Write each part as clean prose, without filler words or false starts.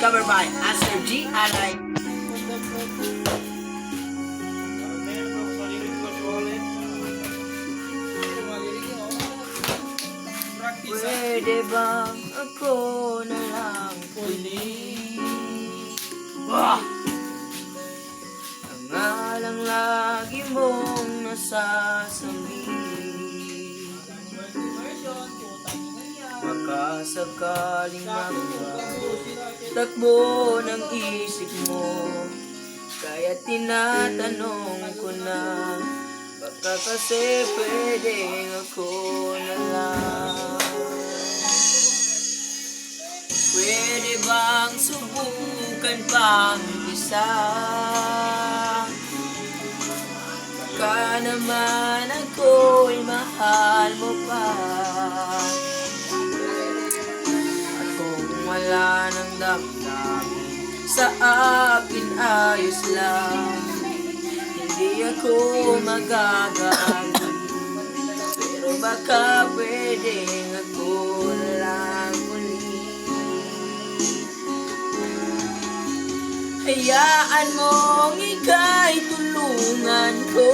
covered by Master G. Alay. Pwede bang ako na lang uli? Ang alang lagi mong nasasabi. Baka sakaling takbo ng isip mo, kaya tinatanong ko na, baka kasi pwedeng ako na lang. Pwede bang subukan pang isa? Baka naman ako'y mahal mo pa. At kung wala nang damdamin sa akin, ayos lang. Hindi ako magagalit, pero baka pwedeng ako lang uli. Hayaan mong ika'y tulungan ko,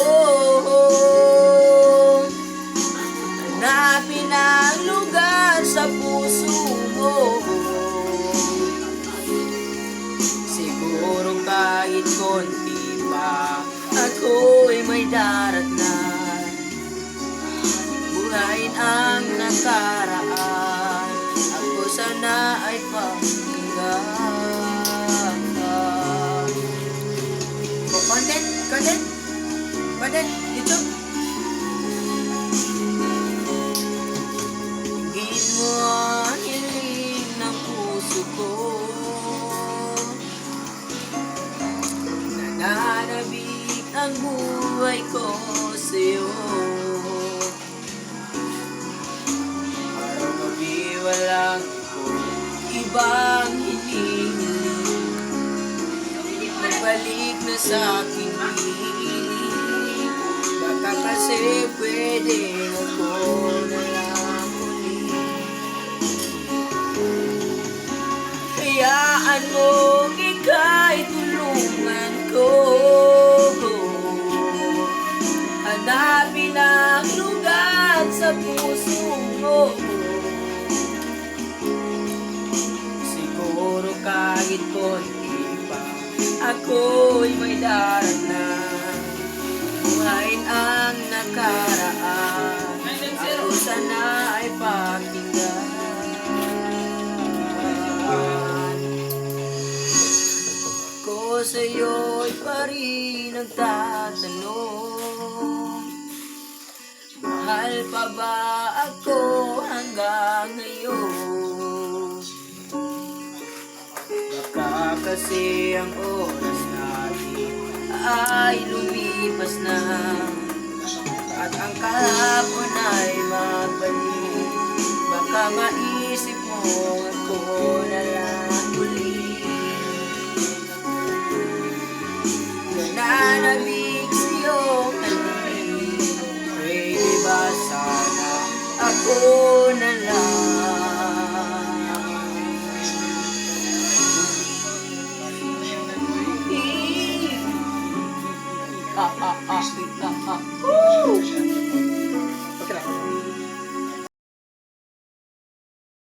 hanapin ang lugar sa puso mo. Siguro kahit konti pa, ako'y may daratnan. Buhayin ang nakaraan, ako sana ay pakinggan. Content, YouTube. Tingin mo ang hiling ng puso ko, nananabik ang buhay ko sa'yo. Para mabiwalang ko ibang hinihiling, magbalik na sa aking piling. Baka kasi pwedeng ako na lang uli. Hayaan mong ika'y tulungan ko, hanapin ang lugar sa puso mo. Siguro kahit konti pa, ako'y may daratnan. Buhayin ang nakaraan, ako sana ay pakinggan. Ko sa'yo'y pa rin nagtatanong, mahal pa ba ako hanggang ngayon? Baka kasi ang oras natin ay lumipas na, at ang kahapon ay magbalik. Baka maisip mo ako